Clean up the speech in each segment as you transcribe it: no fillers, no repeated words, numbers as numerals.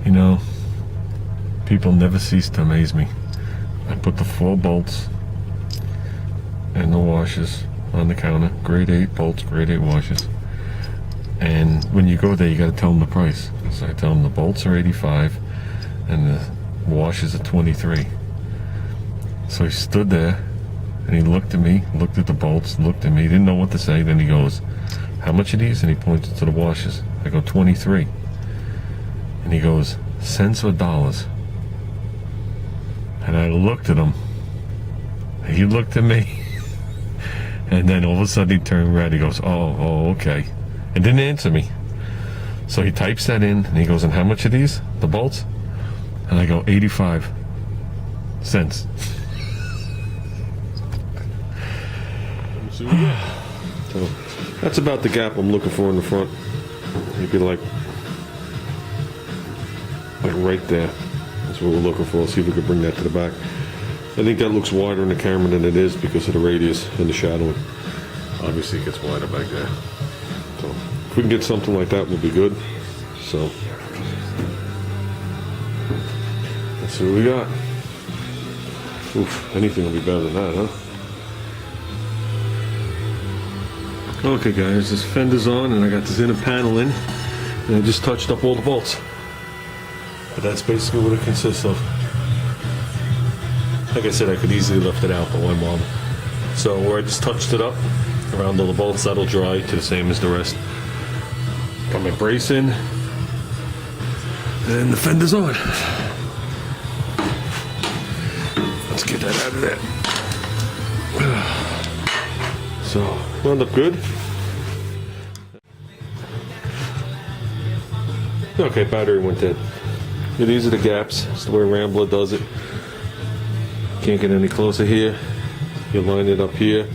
You know, people never cease to amaze me. I put the 4 bolts and the washers on the counter. Grade 8 bolts, grade 8 washers. And when you go there, you got to tell them the price. So I tell them the bolts are 85 and the washers are 23. So he stood there and he looked at me, looked at the bolts, looked at me, didn't know what to say. Then he goes, "How much are these?" And he pointed to the washers. I go, 23. And he goes, "Cents or dollars?" And I looked at him. He looked at me. And then all of a sudden he turned red. He goes, oh, okay. And didn't answer me. So he types that in and he goes, "And how much are these? The bolts?" And I go, 85 cents. So that's about the gap I'm looking for in the front. You'd be like right there. That's what we're looking for. Let's see if we can bring that to the back. I think that looks wider in the camera than it is because of the radius and the shadowing. Obviously it gets wider back there. So if we can get something like that, we'll be good. So let's see what we got. Oof, anything will be better than that, huh? Okay guys, this fender's on and I got this inner panel in and I just touched up all the bolts. But that's basically what it consists of. Like I said, I could easily lift it out, but why bother? So where I just touched it up around all the bolts, that'll dry to the same as the rest. Got my brace in and the fender's on. Let's get that out of there. So, wound up good. Okay, battery went dead. Yeah, these are the gaps. It's the way Rambler does it. Can't get any closer here. You line it up here,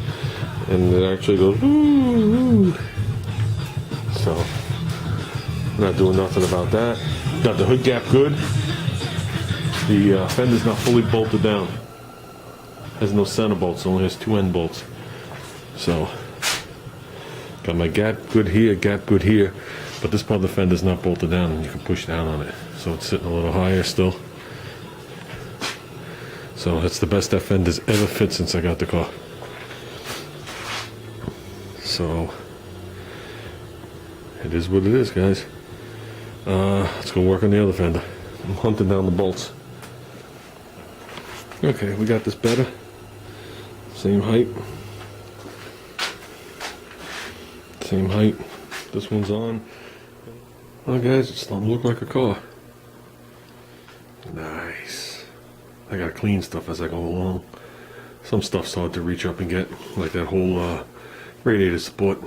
and it actually goes. Ooh. So, not doing nothing about that. Got the hood gap good. The fender's not fully bolted down. Has no center bolts. Only has 2 end bolts. So, got my gap good here, gap good here, but this part of the fender's not bolted down and you can push down on it. So it's sitting a little higher still. So that's the best that fender's ever fit since I got the car. So, it is what it is, guys. Let's go work on the other fender. I'm hunting down the bolts. Okay, we got this better. Same height. Same height. This one's on. Oh guys, it's starting to look like a car. Nice. I gotta clean stuff as I go along. Some stuff's hard to reach up and get, like that whole radiator support.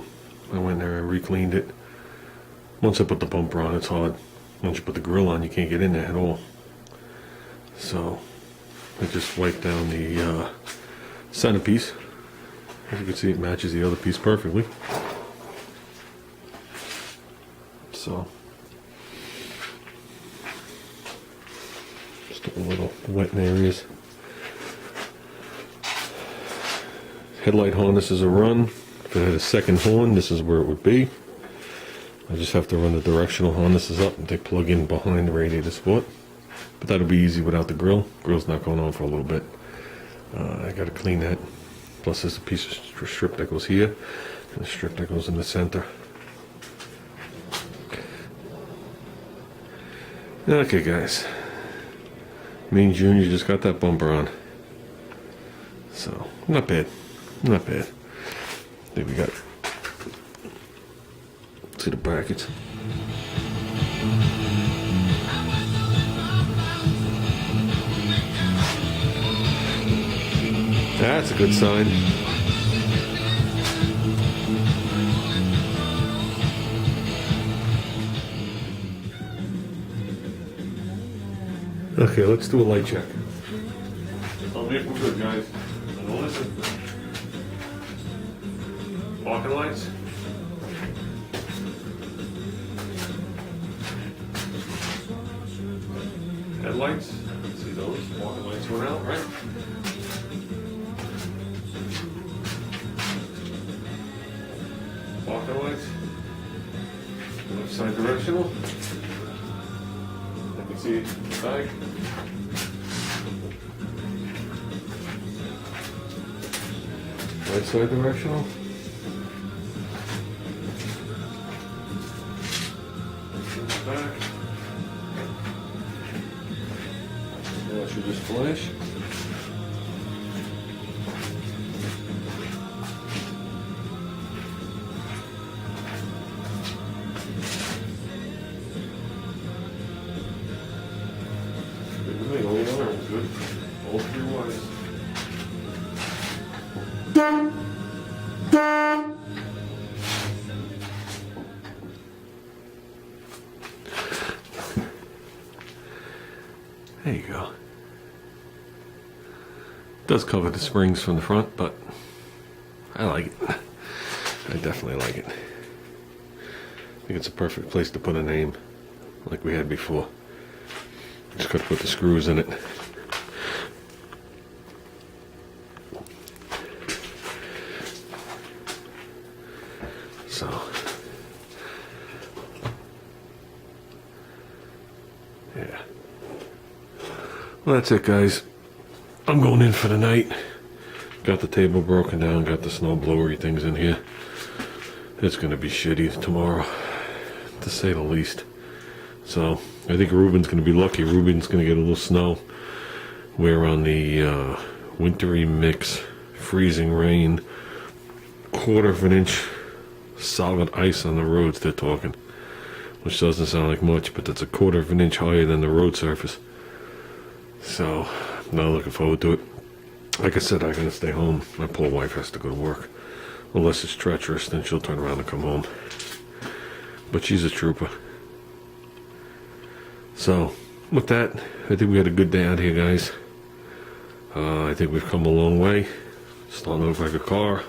I went there and re-cleaned it. Once I put the bumper on, it's hard. Once you put the grill on, you can't get in there at all. So I just wiped down the centerpiece. As you can see, it matches the other piece perfectly. So, just a little wet in areas. Headlight harnesses are run. If it had a second horn, this is where it would be. I just have to run the directional harnesses up and they plug in behind the radiator support. But that'll be easy without the grill. Grill's not going on for a little bit. I gotta clean that. Plus there's a piece of strip that goes here and a strip that goes in the center. Okay guys, me and Junior just got that bumper on, so not bad, not bad. I think we got, see the brackets. That's a good sign. Okay, let's do a light check. Tell me if we're good, guys. Now listen. Walking lights. Headlights. See those? Walking lights went out, right? Walking lights. Left side directional. see the bag. Right side directional. Back. Now it should just flash. Good to me, all the alarms good. All 3 wires. There you go. Does cover the springs from the front, but I like it. I definitely like it. I think it's a perfect place to put a name, like we had before. Just gotta put the screws in it. So, yeah. Well, that's it, guys. I'm going in for the night. Got the table broken down, got the snow blowery things in here. It's gonna be shitty tomorrow, to say the least. So, I think Ruben's gonna be lucky. Ruben's gonna get a little snow. We're on the wintry mix, freezing rain, 1/4 of an inch solid ice on the roads they're talking, which doesn't sound like much, but that's 1/4 of an inch higher than the road surface. So I'm not looking forward to it. Like I said, I'm gonna stay home. My poor wife has to go to work. Unless it's treacherous, then she'll turn around and come home. But she's a trooper. So with that, I think we had a good day out here, guys. I think we've come a long way. Still don't look like a car.